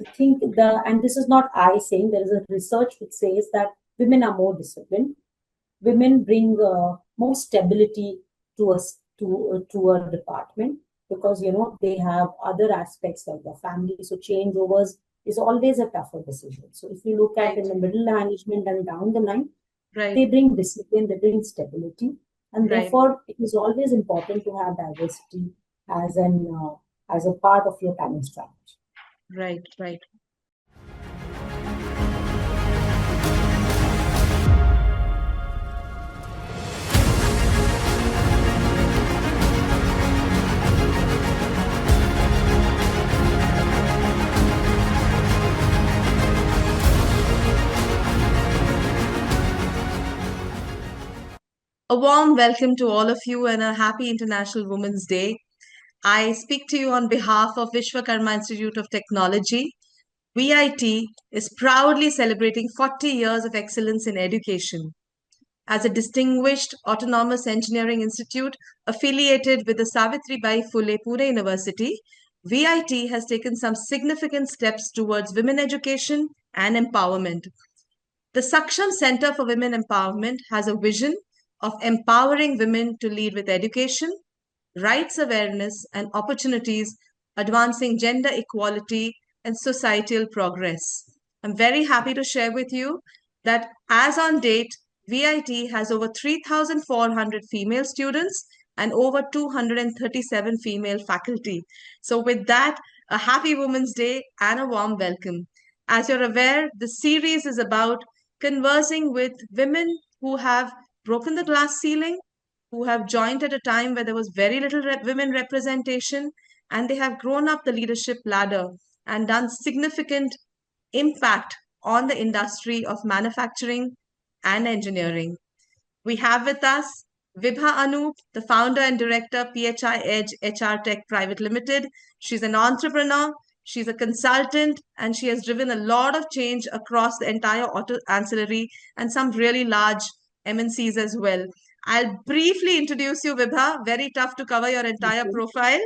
I think and this is not I saying, there is a research which says that women are more disciplined. Women bring more stability to us to a department, because they have other aspects like the family. So changeovers is always a tougher decision. So if you look at in the middle management and down the line, they bring discipline, they bring stability, and therefore it is always important to have diversity as as a part of your talent strategy. Right. A warm welcome to all of you and a happy International Women's Day. I speak to you on behalf of Vishwakarma Institute of Technology. VIT is proudly celebrating 40 years of excellence in education. As a distinguished autonomous engineering institute affiliated with the Savitribai Phule Pune University, VIT has taken some significant steps towards women education and empowerment. The Saksham Center for Women Empowerment has a vision of empowering women to lead with education, rights awareness, and opportunities, advancing gender equality and societal progress. I'm very happy to share with you that as on date, VIT has over 3,400 female students and over 237 female faculty. So with that, a happy Women's Day and a warm welcome. As you're aware, the series is about conversing with women who have broken the glass ceiling, who have joined at a time where there was very little women representation, and they have grown up the leadership ladder and done significant impact on the industry of manufacturing and engineering. We have with us Vibha Anup, the founder and director, PHI Edge HR Tech Private Limited. She's an entrepreneur, she's a consultant, and she has driven a lot of change across the entire auto ancillary and some really large MNCs as well. I'll briefly introduce you, Vibha. Very tough to cover your entire profile,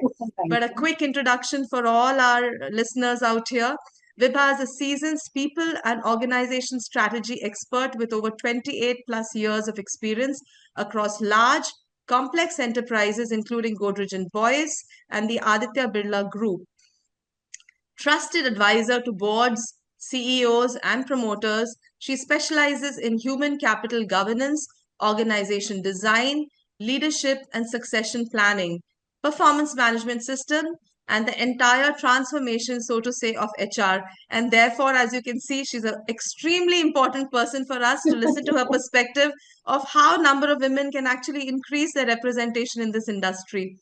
but a quick introduction for all our listeners out here. Vibha is a seasoned people and organization strategy expert with over 28 plus years of experience across large, complex enterprises, including Godrej and Boyce and the Aditya Birla Group. Trusted advisor to boards, CEOs, and promoters, she specializes in human capital governance, organization design, leadership and succession planning, performance management system, and the entire transformation, so to say, of HR. And therefore, as you can see, she's an extremely important person for us to listen to her perspective of how number of women can actually increase their representation in this industry.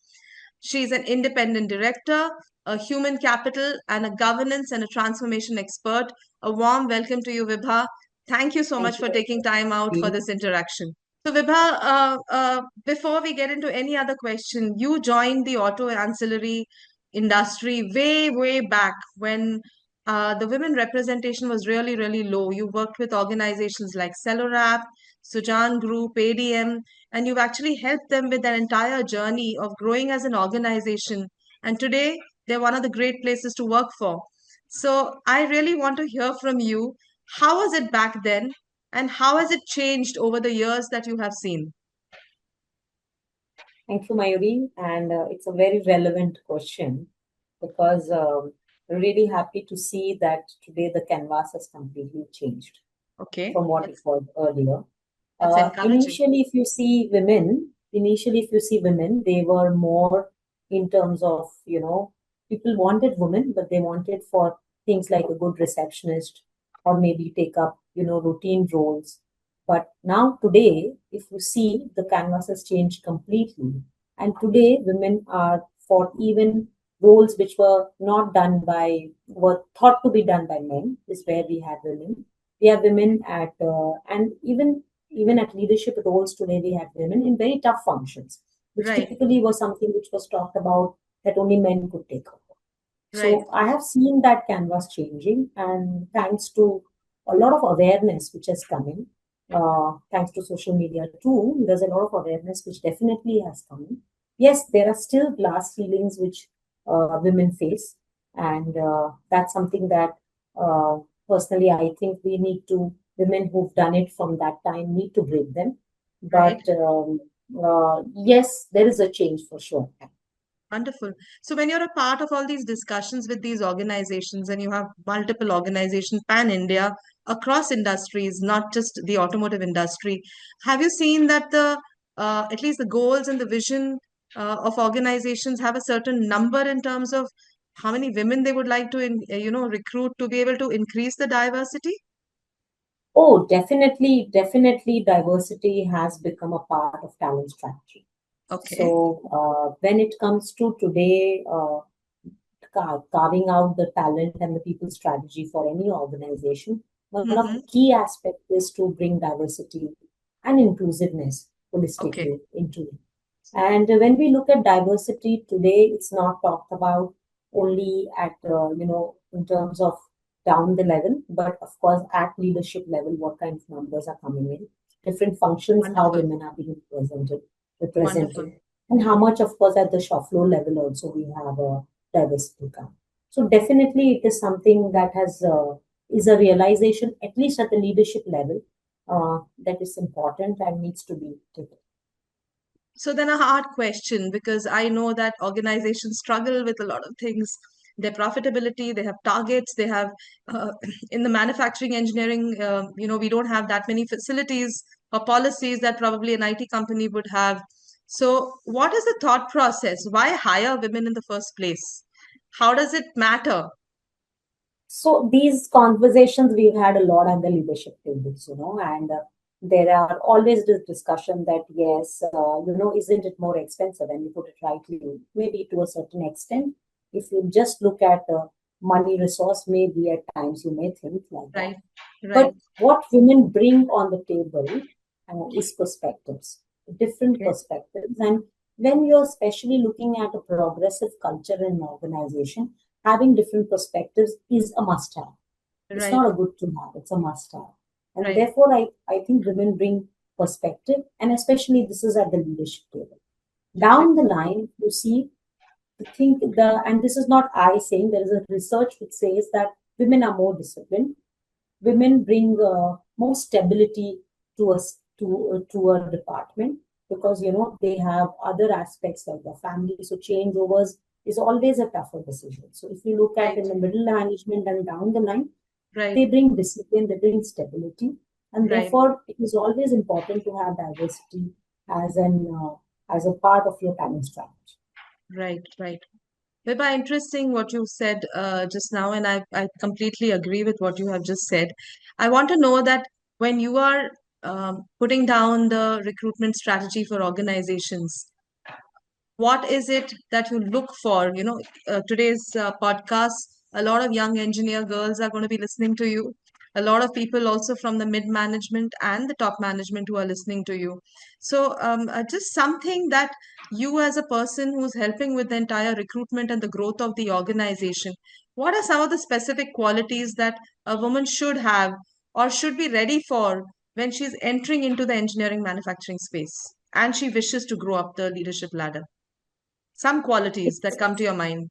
She's an independent director, a human capital, and a governance and a transformation expert. A warm welcome to you, Vibha. Thank you so much for taking time out for this interaction. So, Vibha, before we get into any other question, you joined the auto ancillary industry way back when the women representation was really low. You worked with organizations like Cellorap, Sujan Group, ADM, and you've actually helped them with their entire journey of growing as an organization. And today, they're one of the great places to work for. So I really want to hear from you. How was it back then? And how has it changed over the years that you have seen? Thank you, Mayuri. And it's a very relevant question, because we're really happy to see that today the canvas has completely changed from what it was earlier. Initially, if you see women, they were more in terms of, people wanted women, but they wanted for things like a good receptionist or maybe take up, routine roles. But now today, if you see, the canvas has changed completely. And today, women are for even roles which were thought to be done by men, is where we have women. We have women at, and even at leadership roles today, we have women in very tough functions, which typically was something which was talked about that only men could take over. So I have seen that canvas changing, and thanks to a lot of awareness which has come in, thanks to social media too, there's a lot of awareness which definitely has come in. Yes, there are still glass ceilings which women face, and that's something that Uh, Personally, I think women who've done it from that time need to break them. Right. But yes, there is a change for sure. Wonderful. So when you're a part of all these discussions with these organizations and you have multiple organizations pan India across industries, not just the automotive industry, have you seen that the at least the goals and the vision of organizations have a certain number in terms of how many women they would like to recruit to be able to increase the diversity? Oh, definitely, definitely, diversity has become a part of talent strategy. Okay. So when it comes to today, carving out the talent and the people strategy for any organization, one of Mm-hmm. the key aspects is to bring diversity and inclusiveness Okay. holistically into it. And when we look at diversity today, it's not talked about only at in terms of down the level, but of course at leadership level, what kind of numbers are coming in, different functions, how Wonderful. women are being Wonderful. represented, and how much, of course, at the shop floor level also we have a diversity come. So definitely, it is something that has is a realization, at least at the leadership level, that is important and needs to be taken. So then a hard question, because I know that organizations struggle with a lot of things. Their profitability, they have targets, they have in the manufacturing engineering, we don't have that many facilities or policies that probably an IT company would have. So what is the thought process? Why hire women in the first place? How does it matter? So these conversations we've had a lot on the leadership tables, and there are always this discussion that yes, isn't it more expensive? And you put it rightly, maybe to a certain extent. If you just look at money resource, maybe at times you may think like that. Right, right. But what women bring on the table is perspectives, different Okay. perspectives. And when you're especially looking at a progressive culture in an organization, having different perspectives is a must have. It's Right, not a good to have, it's a must have. And right. therefore, I think women bring perspective, and especially this is at the leadership table. Down the line, you see, and this is not I saying, there is a research which says that women are more disciplined, women bring more stability to us to a department, because they have other aspects like the family, so changeovers is always a tougher decision. So if you look at Right, in the middle management and down the line, right, they bring discipline, they bring stability, and right, therefore it is always important to have diversity as a part of your talent strategy. right, right. Vibha, interesting what you said just now, and I completely agree with what you have just said. I want to know that when you are putting down the recruitment strategy for organizations, what is it that you look for? Today's podcast, a lot of young engineer girls are going to be listening to you. A lot of people also from the mid management and the top management who are listening to you. So, just something that you, as a person who's helping with the entire recruitment and the growth of the organization, what are some of the specific qualities that a woman should have or should be ready for when she's entering into the engineering manufacturing space and she wishes to grow up the leadership ladder? Some qualities that come to your mind.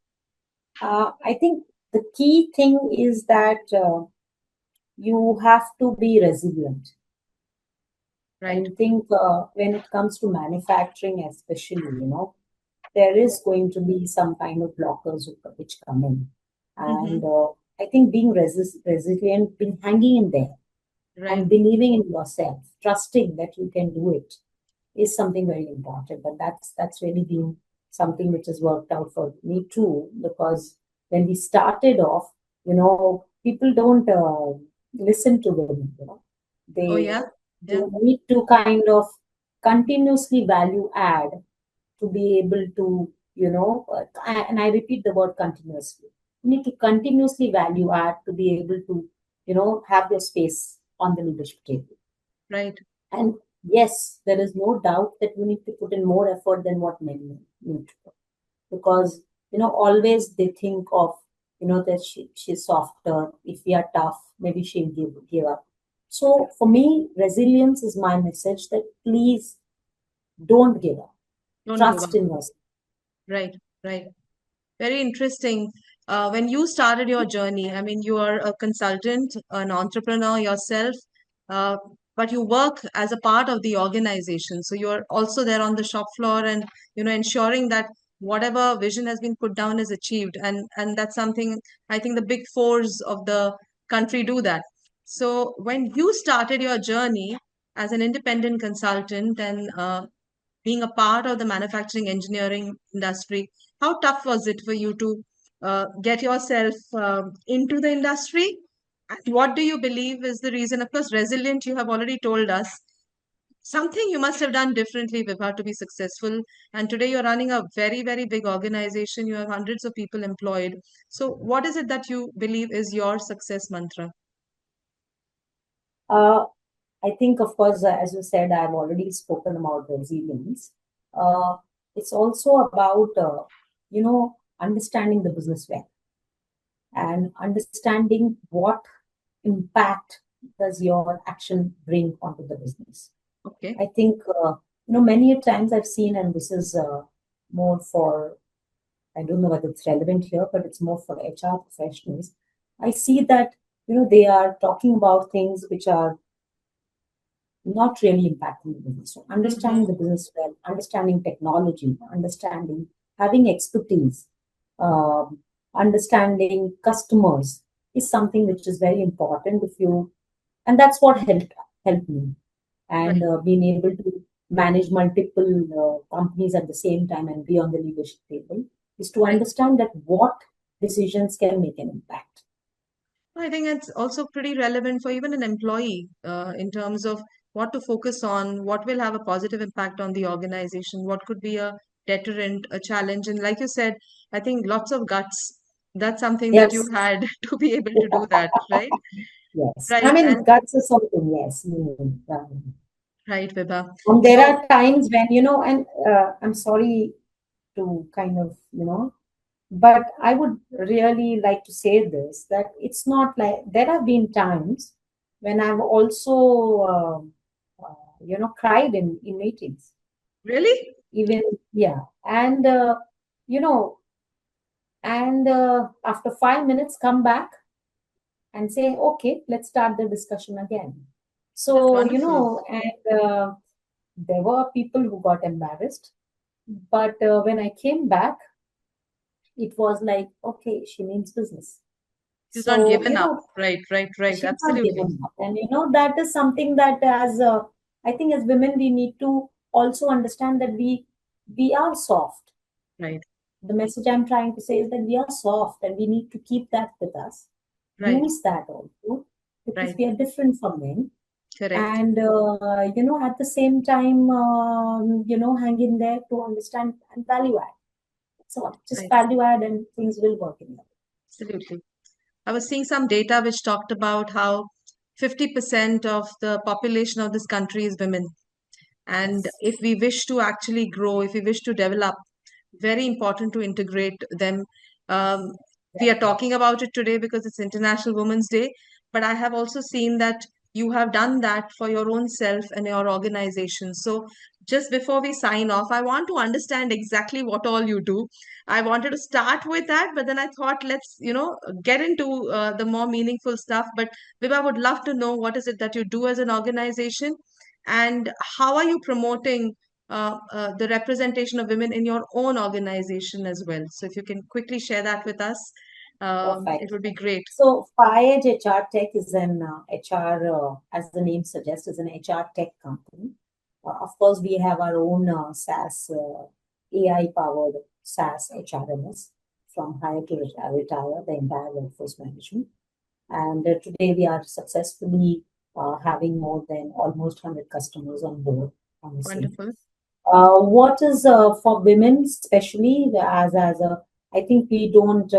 I think the key thing is that you have to be resilient. Right. I think when it comes to manufacturing, especially, there is going to be some kind of blockers which come in. Mm-hmm. And I think being resilient, being hanging in there Right. and believing in yourself, trusting that you can do it is something very important. And that's really been something which has worked out for me too, because when we started off, people don't listen to them, Oh, they yeah. Yeah. you need to kind of continuously value add to be able to, and I repeat the word continuously. You need to continuously value add to be able to, have your space on the leadership table. Right. And yes, there is no doubt that you need to put in more effort than what men need to put. Because, always they think of, that she's softer. If we are tough, maybe she'll give up. So for me, resilience is my message that please don't give up. Don't give up. Trust in yourself. Right. Right. Very interesting. when you started your journey, I mean, you are a consultant, an entrepreneur yourself, uh, but you work as a part of the organization. So you're also there on the shop floor and, ensuring that whatever vision has been put down is achieved. And that's something I think the big fours of the country do that. So when you started your journey as an independent consultant and being a part of the manufacturing engineering industry, how tough was it for you to get yourself into the industry? And what do you believe is the reason? Of course, resilient, you have already told us. Something you must have done differently, Vibha, to be successful. And today you're running a very, very big organization. You have hundreds of people employed. So, what is it that you believe is your success mantra? Uh, I think, of course, as you said, I've already spoken about resilience. Uh, it's also about, understanding the business well and understanding what impact does your action bring onto the business. Okay. I think, many times I've seen, and this is more for, I don't know whether it's relevant here, but it's more for HR professionals. I see that, they are talking about things which are not really impacting the business. So understanding the business well, understanding technology, understanding, having expertise, um, understanding customers is something which is very important. And that's what helped me. And Right. being able to manage multiple companies at the same time and be on the leadership table is to Right. understand that what decisions can make an impact. I think it's also pretty relevant for even an employee in terms of what to focus on, what will have a positive impact on the organization, what could be a deterrent, a challenge. And like you said, I think lots of guts. That's something that you Yes. had to be able to do that, right? Yes. I Right. mean, And guts is something, yes. right, Vibha. And there So are times when, and I'm sorry to kind of, but I would really like to say this, that it's not like there have been times when I've also, cried in meetings, really? even, yeah. And, you know, and after 5 minutes, come back and say, okay, let's start the discussion again. That's So, wonderful. and there were people who got embarrassed. But when I came back, it was like, okay, she means business. She's not So, given up. Right, right, right. she's not Absolutely. given up. And, that is something that I think as women, we need to also understand that we are soft. Right, The message I'm trying to say is that we are soft and we need to keep that with us. right, Use that also because right. we are different from men. Correct. And, at the same time, hang in there to understand and value add. So just Right. value add and things will work in that. Absolutely. I was seeing some data which talked about how 50% of the population of this country is women. And Yes. if we wish to actually grow, if we wish to develop, very important to integrate them. Um, we are talking about it today because it's International Women's Day, but I have also seen that you have done that for your own self and your organization. So just before we sign off, I want to understand exactly what all you do. I wanted to start with that, but then I thought let's, get into the more meaningful stuff. But Vibha would love to know what is it that you do as an organization and how are you promoting the representation of women in your own organization as well. So if you can quickly share that with us, it Perfect. would be great. So FiEdge HR Tech is an HR, as the name suggests, is an HR tech company. Of course, we have our own SaaS, AI-powered SaaS HRMS from hire to retire, the entire workforce management. And today we are successfully having more than almost 100 customers on board on the same. Wonderful. What is for women, especially as a, I think we don't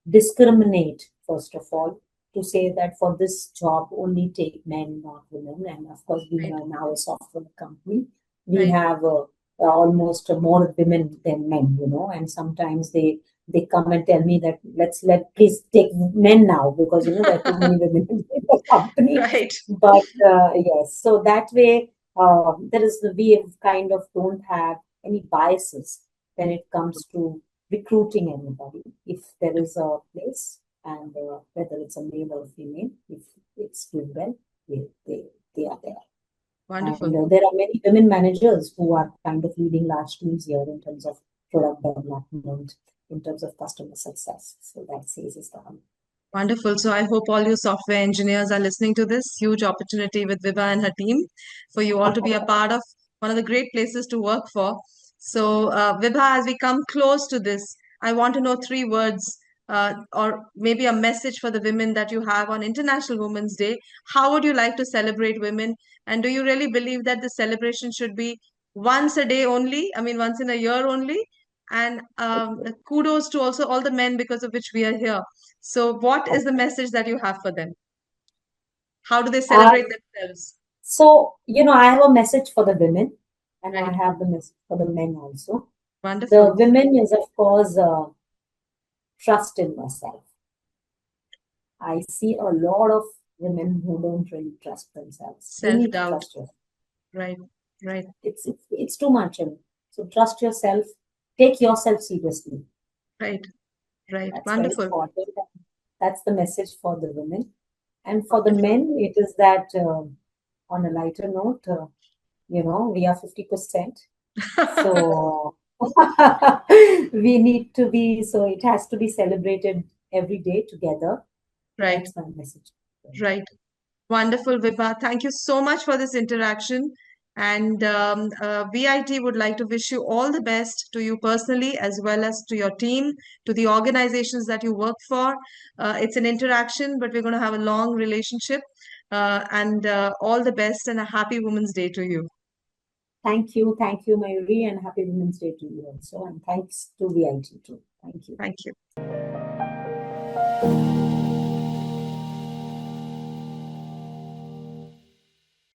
discriminate, first of all, to say that for this job only take men, not women. And of course, being Right. now a software company, we Right. have almost more women than men, and sometimes they come and tell me that let please take men now because there are too many women in the company. Right. But yes, so that way we kind of don't have any biases when it comes to recruiting anybody. If there is a place, and whether it's a male or female, if it's doing well, they are there. Wonderful. And there are many women managers who are kind of leading large teams here in terms of product development, in terms of customer success. So that says is the Wonderful. So I hope all you software engineers are listening to this huge opportunity with Vibha and her team for you all to be a part of one of the great places to work for. So, Vibha, as we come close to this, I want to know three words or maybe a message for the women that you have on International Women's Day. How would you like to celebrate women? And do you really believe that the celebration should be once a day only? I mean, once in a year only? And kudos to also all the men because of which we are here. So, what is the message that you have for them? How do they celebrate themselves? So, I have a message for the women, and I Right. have the message for the men also. The Wonderful. women is, of course, trust in yourself. I see a lot of women who don't really trust themselves. They need to Self-doubt. trust yourself. Right. Right. It's too much. So trust yourself. Take yourself seriously. Right. Right. That's very Wonderful. important. That's the message for the women. And for the men, it is that on a lighter note, we are 50%. So we need to be, so it has to be celebrated every day together. Right. That's my message. Right. Wonderful, Vibha. Thank you so much for this interaction. And VIT would like to wish you all the best to you personally, as well as to your team, to the organizations that you work for. It's an interaction, but we're going to have a long relationship. And all the best and a happy Women's Day to you. Thank you, Mayuri, and happy Women's Day to you also. And thanks to VIT too. Thank you. Thank you.